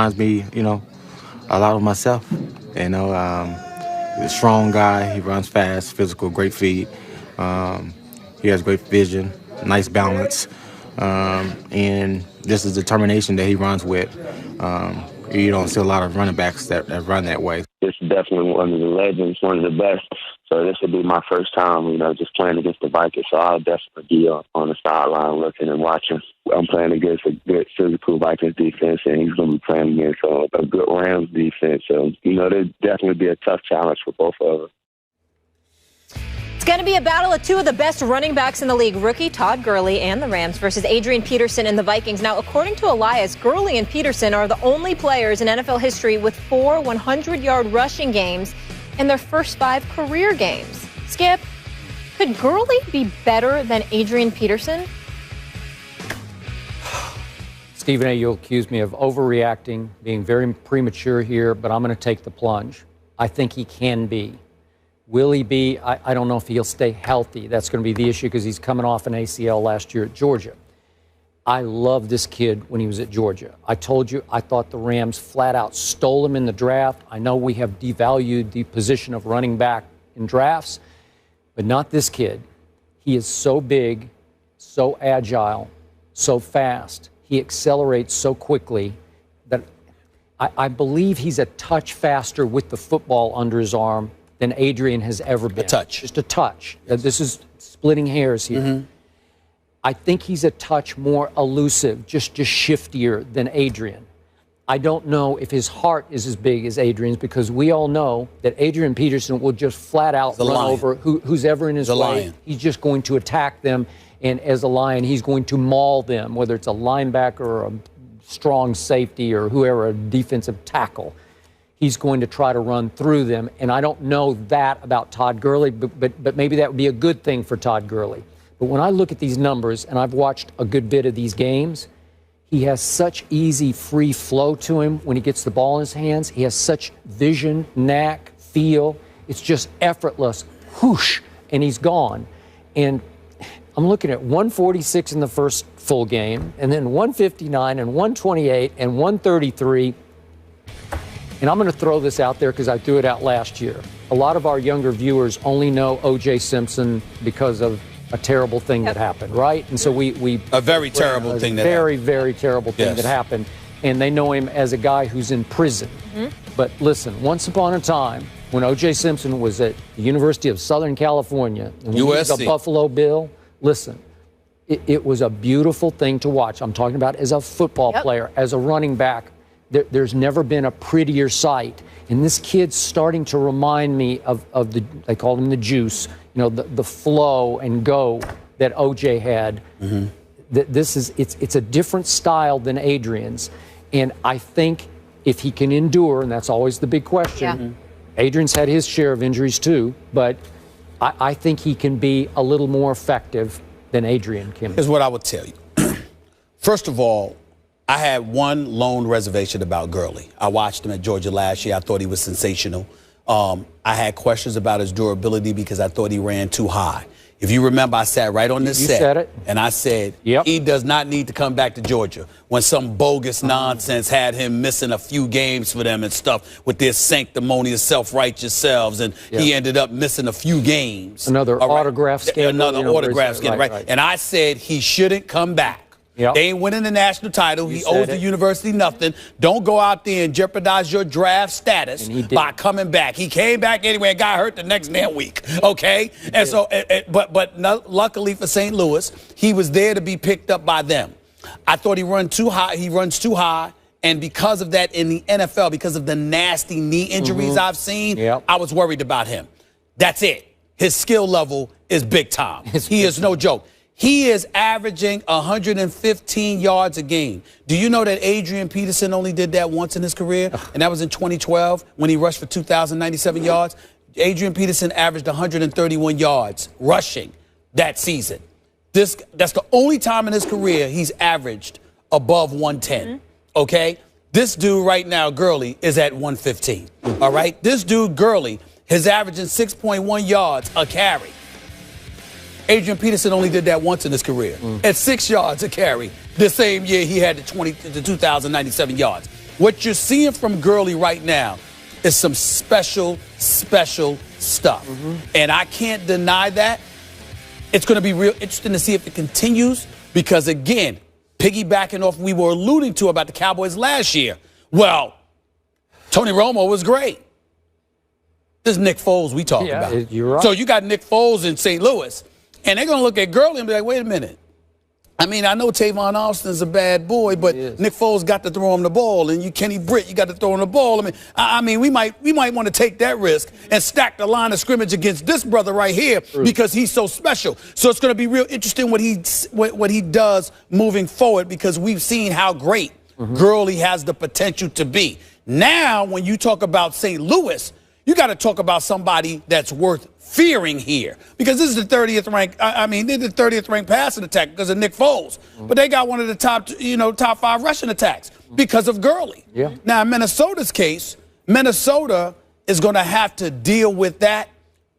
Reminds me, a lot of myself. He's a strong guy. He runs fast, physical, great feet. He has great vision, nice balance, and just the determination that he runs with. You don't see a lot of running backs that run that way. This is definitely one of the legends, one of the best. So this will be my first time, just playing against the Vikings. So I'll definitely be on the sideline looking and watching. I'm playing against a good physical Vikings defense, and he's going to be playing against a good Rams defense. So, there'll definitely be a tough challenge for both of us. It's going to be a battle of two of the best running backs in the league, rookie Todd Gurley and the Rams versus Adrian Peterson and the Vikings. Now, according to Elias, Gurley and Peterson are the only players in NFL history with 4 100-yard rushing games in their first 5 career games. Skip, could Gurley be better than Adrian Peterson? Stephen A., you'll accuse me of overreacting, being very premature here, but I'm going to take the plunge. I think he can be. Will he be? I don't know if he'll stay healthy. That's going to be the issue because he's coming off an ACL last year at Georgia. I love this kid when he was at Georgia. I told you I thought the Rams flat out stole him in the draft. I know we have devalued the position of running back in drafts, but not this kid. He is so big, so agile, so fast. He accelerates so quickly that I believe he's a touch faster with the football under his arm than Adrian has ever been. A touch. Just a touch. Yes. This is splitting hairs here. Mm-hmm. I think he's a touch more elusive, just shiftier than Adrian. I don't know if his heart is as big as Adrian's because we all know that Adrian Peterson will just flat out run over who's ever in his way. He's just going to attack them, and as a lion, he's going to maul them, whether it's a linebacker or a strong safety or whoever, a defensive tackle. He's going to try to run through them, and I don't know that about Todd Gurley, but maybe that would be a good thing for Todd Gurley. But when I look at these numbers, and I've watched a good bit of these games, he has such easy, free flow to him when he gets the ball in his hands. He has such vision, knack, feel. It's just effortless, whoosh, and he's gone. And I'm looking at 146 in the first full game, and then 159 and 128 and 133. And I'm going to throw this out there because I threw it out last year. A lot of our younger viewers only know O.J. Simpson because of a terrible thing that happened, right? And so we a very terrible thing that very, happened. very terrible thing that happened. And they know him as a guy who's in prison. Mm-hmm. But listen, once upon a time, when O.J. Simpson was at the University of Southern California, and he was a Buffalo Bill, listen, it was a beautiful thing to watch. I'm talking about as a football player, as a running back. There's never been a prettier sight. And this kid's starting to remind me of the, they called him the juice, the flow and go that O.J. had. Mm-hmm. It's a different style than Adrian's. And I think if he can endure, and that's always the big question, Adrian's had his share of injuries too, but I think he can be a little more effective than Adrian can. Here's what I would tell you. First of all, I had one lone reservation about Gurley. I watched him at Georgia last year. I thought he was sensational. I had questions about his durability because I thought he ran too high. If you remember, I sat right on this set. Said it. And I said, he does not need to come back to Georgia when some bogus nonsense had him missing a few games for them and stuff with their sanctimonious, self-righteous selves. And he ended up missing a few games. Another autograph scandal. Another autograph scandal, right. And I said he shouldn't come back. Yep. They ain't winning the national title. He owes the university nothing. Don't go out there and jeopardize your draft status by coming back. He came back anyway and got hurt the next damn week. Okay? And so, but luckily for St. Louis, he was there to be picked up by them. I thought he runs too high. And because of that in the NFL, because of the nasty knee injuries I've seen, I was worried about him. That's it. His skill level is big time. He is no joke. He is averaging 115 yards a game. Do you know that Adrian Peterson only did that once in his career? And that was in 2012 when he rushed for 2,097 yards. Adrian Peterson averaged 131 yards rushing that season. That's the only time in his career he's averaged above 110. Okay? This dude right now, Gurley, is at 115. All right? This dude, Gurley, is averaging 6.1 yards a carry. Adrian Peterson only did that once in his career at 6 yards a carry the same year he had the 2,097 yards. What you're seeing from Gurley right now is some special stuff. And I can't deny that. It's going to be real interesting to see if it continues because, again, piggybacking off we were alluding to about the Cowboys last year. Well, Tony Romo was great. This is Nick Foles we talking about. You're right. So you got Nick Foles in St. Louis, and they're going to look at Gurley and be like, wait a minute. I mean, I know Tavon Austin's a bad boy, but Nick Foles got to throw him the ball, and you Kenny Britt, you got to throw him the ball. I mean, we might want to take that risk and stack the line of scrimmage against this brother right here because he's so special. So it's going to be real interesting what he does moving forward because we've seen how great Gurley has the potential to be. Now, when you talk about St. Louis, you got to talk about somebody that's worth fearing here because this is the 30th ranked. I mean, they're the 30th ranked passing attack because of Nick Foles, but they got one of the top 5 rushing attacks because of Gurley. Now, in Minnesota's case, Minnesota is going to have to deal with that.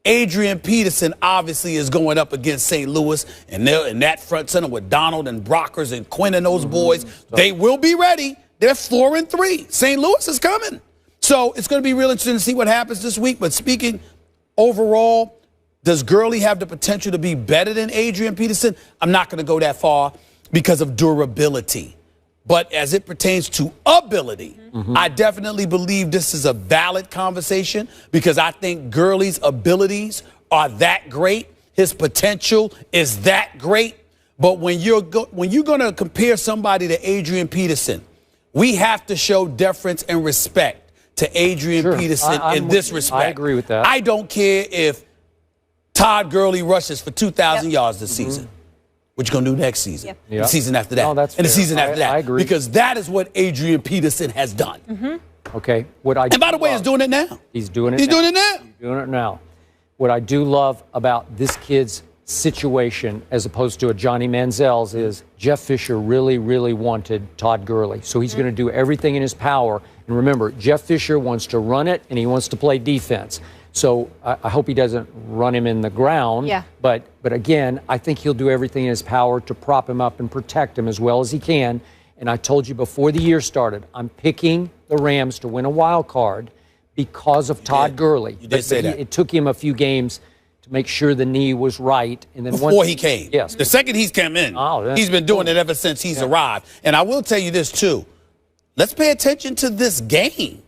Adrian Peterson obviously is going up against St. Louis, and they're in that front center with Donald and Brockers and Quinn and those boys. They will be ready. They're 4-3. St. Louis is coming. So it's going to be real interesting to see what happens this week. But speaking overall, does Gurley have the potential to be better than Adrian Peterson? I'm not going to go that far because of durability. But as it pertains to ability, I definitely believe this is a valid conversation because I think Gurley's abilities are that great. His potential is that great. But when you're going to compare somebody to Adrian Peterson, we have to show deference and respect to Adrian Peterson in this respect. I agree with that. I don't care if Todd Gurley rushes for 2,000 yards this season. What you going to do next season? The season after that. And the season after that. I agree. Because that is what Adrian Peterson has done. Okay. And by the way, he's doing it now. He's doing it He's now. doing it now. He's doing it now. What I do love about this kid's situation as opposed to a Johnny Manziel's is Jeff Fisher really, really wanted Todd Gurley. So he's going to do everything in his power. And remember, Jeff Fisher wants to run it and he wants to play defense. So I hope he doesn't run him in the ground. But again, I think he'll do everything in his power to prop him up and protect him as well as he can. And I told you before the year started, I'm picking the Rams to win a wild card because of Todd Gurley. You did say that. It took him a few games to make sure the knee was right. And then Before he came. Yes. The second he's come in, he's been doing it ever since he's arrived. And I will tell you this, too. Let's pay attention to this game.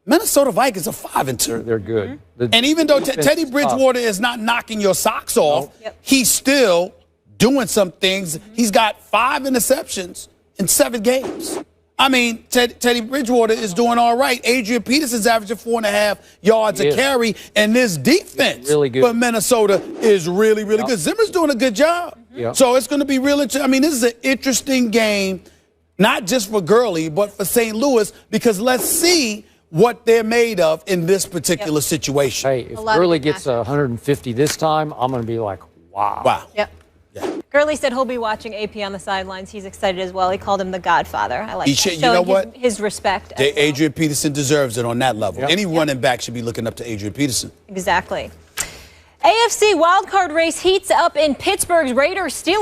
Minnesota Vikings are 5-2. They're good. And even though Teddy Bridgewater is not knocking your socks off, he's still doing some things. He's got 5 interceptions in 7 games. I mean, Teddy Bridgewater is doing all right. Adrian Peterson's averaging 4.5 yards a carry, and this defense for Minnesota is really, really good. Zimmer's doing a good job. So it's going to be real interesting. I mean, this is an interesting game, not just for Gurley, but for St. Louis, because let's see what they're made of in this particular situation. Hey, if Gurley gets 150 this time, I'm going to be like, wow. Wow. Gurley said he'll be watching AP on the sidelines. He's excited as well. He called him the Godfather. I like that. You know what? His respect. Adrian Peterson deserves it on that level. Any running back should be looking up to Adrian Peterson. Exactly. AFC wildcard race heats up in Pittsburgh's Raiders-Steelers.